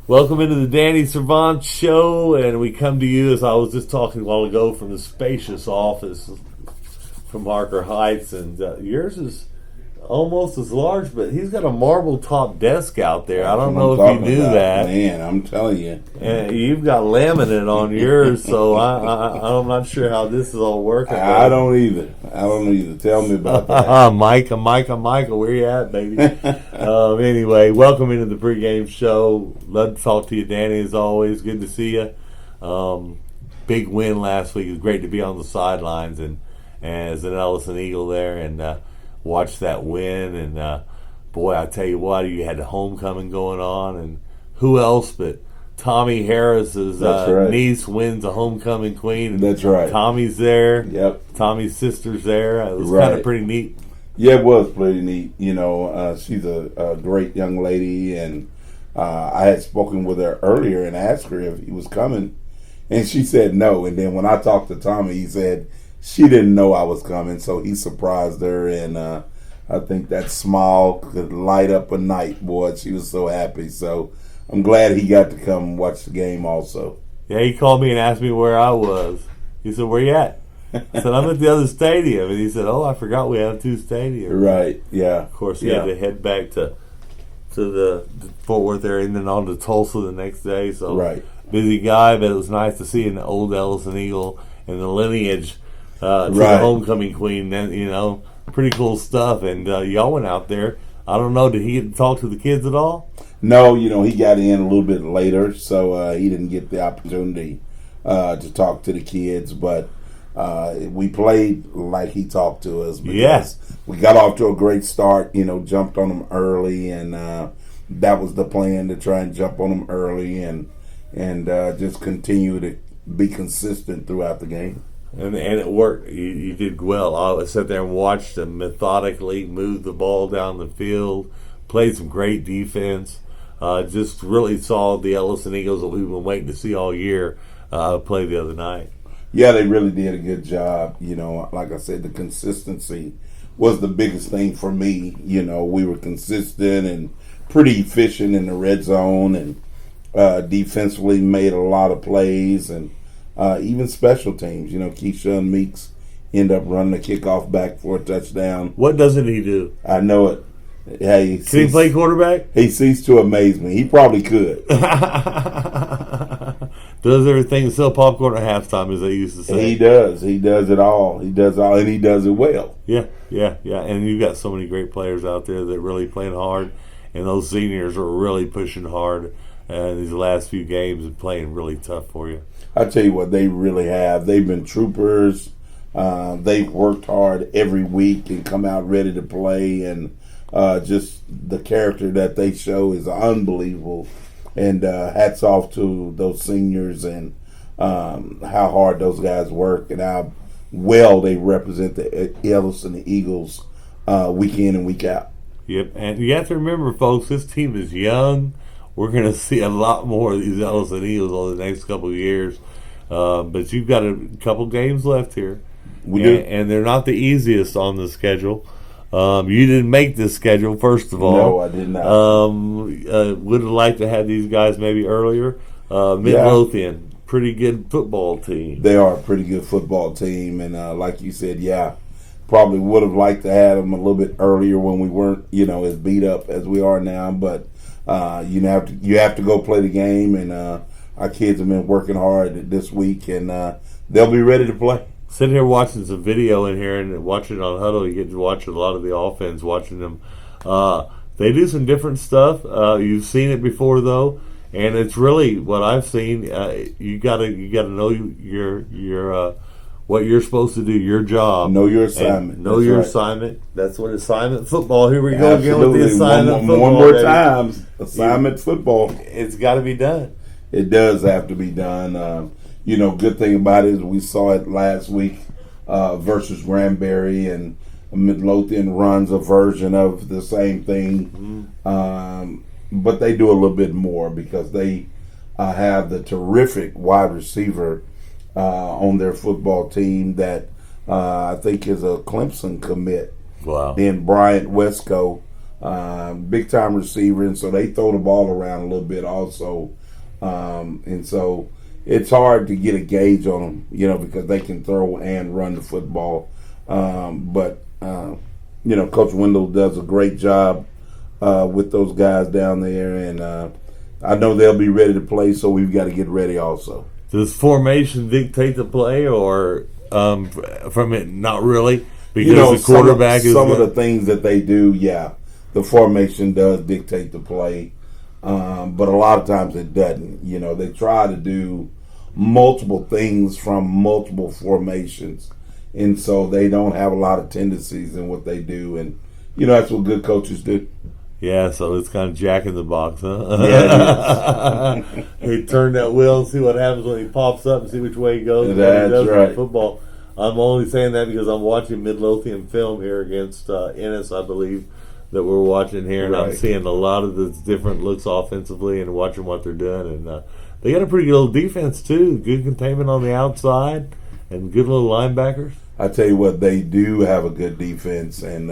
Welcome into the Danny Servance show, and we come to you, as I was just talking a while ago, from the spacious office from Harker Heights, and yours is almost as large, but he's got a marble top desk out there. I don't know if you knew that. Man, I'm telling you. And you've got laminate on yours, so I'm not sure how this is all working. I don't either. Tell me about that. Michael, where you at, baby? Anyway, welcome into the pregame show. Love to talk to you, Danny, as always. Good to see you. Big win last week. It was great to be on the sidelines and as an Ellison Eagle there and watch that win. And boy, I tell you what, you had the homecoming going on, and who else but Tommy Harris's niece wins a homecoming queen. That's right. Tommy's there. Yep. Tommy's sister's there. It was kind of pretty neat. Yeah, it was pretty neat. You know, she's a great young lady, and I had spoken with her earlier and asked her if he was coming, and she said no. And then when I talked to Tommy, he said she didn't know I was coming, so he surprised her, and I think that smile could light up a night, boy. She was so happy. So I'm glad he got to come and watch the game also. Yeah, he called me and asked me where I was. He said, "Where you at?" I said, "I'm at the other stadium." And he said, "Oh, I forgot we have two stadiums." Right, yeah. Of course, he had to head back to the Fort Worth area and then on to Tulsa the next day. So busy guy, but it was nice to see an old Ellison Eagle and the lineage to the homecoming queen. Then, you know, pretty cool stuff. And y'all went out there. I don't know, did he get to talk to the kids at all? No, you know, he got in a little bit later, so he didn't get the opportunity to talk to the kids. But we played like he talked to us. Because we got off to a great start, you know, jumped on them early, and that was the plan, to try and jump on them early and just continue to be consistent throughout the game. And it worked. You did well. I sat there and watched them methodically move the ball down the field, played some great defense. Just really saw the Ellison Eagles that we've been waiting to see all year play the other night. Yeah, they really did a good job. You know, like I said, the consistency was the biggest thing for me. You know, we were consistent and pretty efficient in the red zone, and defensively made a lot of plays, and even special teams. You know, Keyshawn Meeks ended up running the kickoff back for a touchdown. What doesn't he do? I know it. Hey, can he play quarterback? He ceased to amaze me. He probably could. Does everything, sell popcorn at halftime, as they used to say. He does. He does it all. He does all, and he does it well. Yeah. And you've got so many great players out there that are really playing hard, and those seniors are really pushing hard these last few games and playing really tough for you. I tell you what, they really have. They've been troopers. They've worked hard every week and come out ready to play, and just the character that they show is unbelievable. And hats off to those seniors and how hard those guys work and how well they represent the Ellison Eagles week in and week out. Yep, and you have to remember, folks, this team is young. We're going to see a lot more of these Ellison Eagles over the next couple of years. But you've got a couple games left here. We do. And they're not the easiest on the schedule. You didn't make this schedule, first of all. No, I did not. Would have liked to have these guys maybe earlier. Midlothian, pretty good football team. They are a pretty good football team, and like you said, probably would have liked to have them a little bit earlier when we weren't, you know, as beat up as we are now. But you have to go play the game, and our kids have been working hard this week, and they'll be ready to play. Sitting here watching some video in here and watching it on Huddle, you get to watch a lot of the offense, watching them. They do some different stuff. You've seen it before, though, and it's really what I've seen. You gotta know your what you're supposed to do, your job. Know your assignment. Know your assignment. That's what assignment football. Here we go again with the assignment football. One more time, assignment football. It's got to be done. It does have to be done. You know, good thing about it is we saw it last week versus Granbury, and Midlothian runs a version of the same thing. But they do a little bit more because they have the terrific wide receiver on their football team that I think is a Clemson commit. Wow. Then Bryant Wesco big time receiver, and so they throw the ball around a little bit also, and so it's hard to get a gauge on them, because they can throw and run the football. But Coach Wendell does a great job with those guys down there, and I know they'll be ready to play, so we've got to get ready also. Does formation dictate the play, or from it, not really? Because the quarterback some of the things that they do, the formation does dictate the play, but a lot of times it doesn't. They try to do multiple things from multiple formations, and so they don't have a lot of tendencies in what they do, and that's what good coaches do. Yeah, so it's kind of Jack in the Box, huh? Yeah, he turn that wheel and see what happens when he pops up and see which way he goes. That's right. Football. I'm only saying that because I'm watching Midlothian film here against Ennis, I believe, that we're watching here, and I'm seeing a lot of the different looks offensively and watching what they're doing. And they got a pretty good little defense, too. Good containment on the outside and good little linebackers. I tell you what, they do have a good defense, and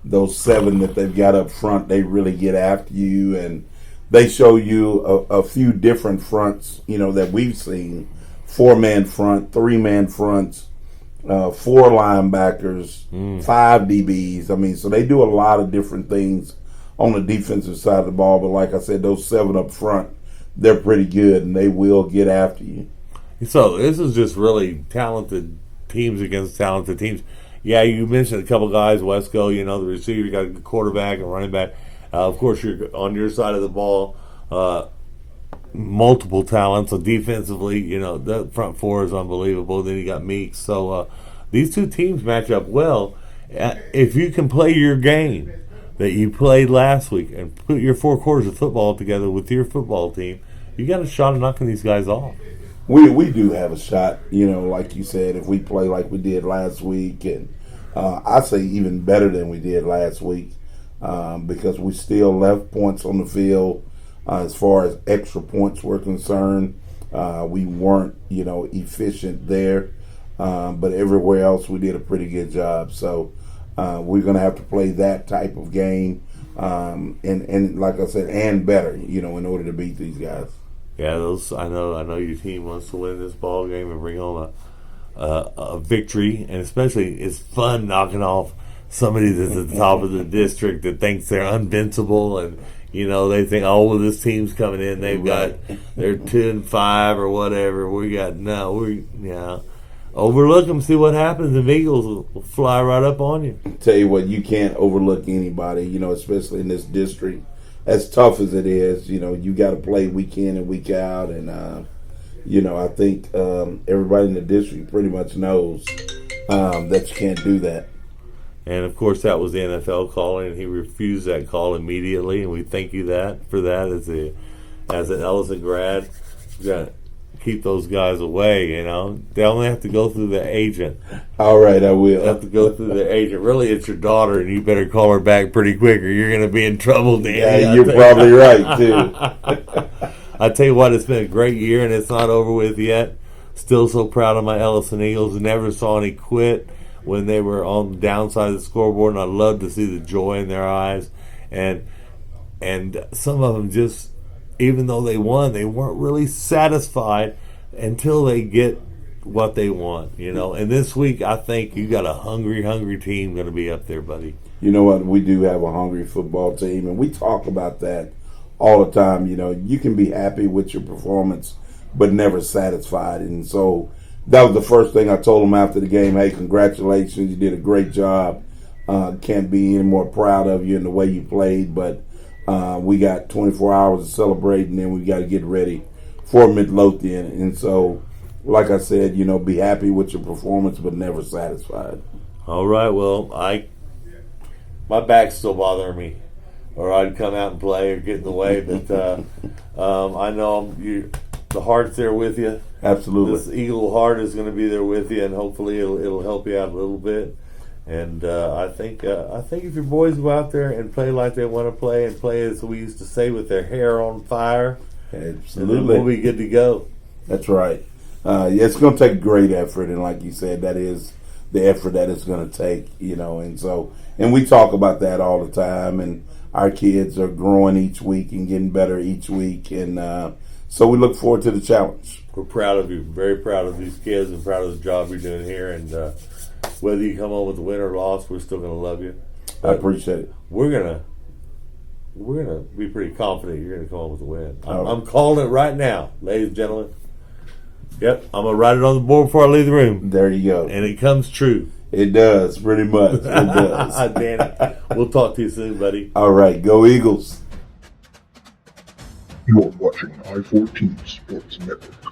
those 7 that they've got up front, they really get after you, and they show you a few different fronts, that we've seen. 4-man front, 3-man fronts, 4 linebackers, 5 DBs. I mean, so they do a lot of different things on the defensive side of the ball, but like I said, those 7 up front, they're pretty good, and they will get after you. So this is just really talented teams against talented teams. Yeah, you mentioned a couple guys, Wesco, the receiver, you got a good quarterback and running back. Of course, you're on your side of the ball, multiple talents. So defensively, the front 4 is unbelievable. Then you got Meeks. So these two teams match up well. If you can play your game that you played last week and put your 4 quarters of football together with your football team, you got a shot of knocking these guys off. We do have a shot, like you said, if we play like we did last week, and I say even better than we did last week, because we still left points on the field. As far as extra points were concerned, we weren't, efficient there, but everywhere else we did a pretty good job. So we're going to have to play that type of game, and like I said, and better, in order to beat these guys. Yeah, I know your team wants to win this ball game and bring home a victory, and especially it's fun knocking off somebody that's at the top of the district that thinks they're invincible, and they think, oh, well, this team's coming in, they're 2-5 or whatever. Overlook them, see what happens, and Eagles will fly right up on you. Tell you what, you can't overlook anybody, especially in this district. As tough as it is, you got to play week in and week out, and I think everybody in the district pretty much knows that you can't do that. And of course, that was the NFL calling, and he refused that call immediately. And we thank you for that as an Ellison grad. You got to keep those guys away. They only have to go through the agent. All right, I will. They have to go through the agent. Really, it's your daughter, and you better call her back pretty quick, or you're going to be in trouble, Danny. Yeah, you're probably right too. I tell you what, it's been a great year, and it's not over with yet. Still so proud of my Ellison Eagles. Never saw any quit when they were on the downside of the scoreboard, and I love to see the joy in their eyes. And some of them just, even though they won, they weren't really satisfied until they get what they want, And this week, I think you got a hungry team going to be up there, buddy. You know what? We do have a hungry football team, and we talk about that all the time. You can be happy with your performance, but never satisfied. And so that was the first thing I told them after the game. Hey, congratulations. You did a great job. Can't be any more proud of you in the way you played, but we got 24 hours to celebrate, and then we got to get ready for Midlothian. And so, like I said, be happy with your performance, but never satisfied. All right. Well, my back's still bothering me, or I'd come out and play or get in the way. But I know the heart's there with you. Absolutely. This Eagle heart is going to be there with you, and hopefully it'll help you out a little bit. And I think if your boys go out there and play like they want to play, and play as we used to say, with their hair on fire, absolutely, we'll be good to go. That's right. It's going to take great effort, and like you said, that is the effort that it's going to take, and we talk about that all the time, and our kids are growing each week and getting better each week, and so we look forward to the challenge. We're proud of you, very proud of these kids, and proud of the job you're doing here, and whether you come home with a win or loss, we're still going to love you. I appreciate it. We're gonna be pretty confident you're gonna come home with a win. I'm calling it right now, ladies and gentlemen. Yep, I'm gonna write it on the board before I leave the room. There you go. And it comes true. It does, pretty much. It does. Danny, we'll talk to you soon, buddy. All right, go Eagles. You're watching I-14 Sports Network.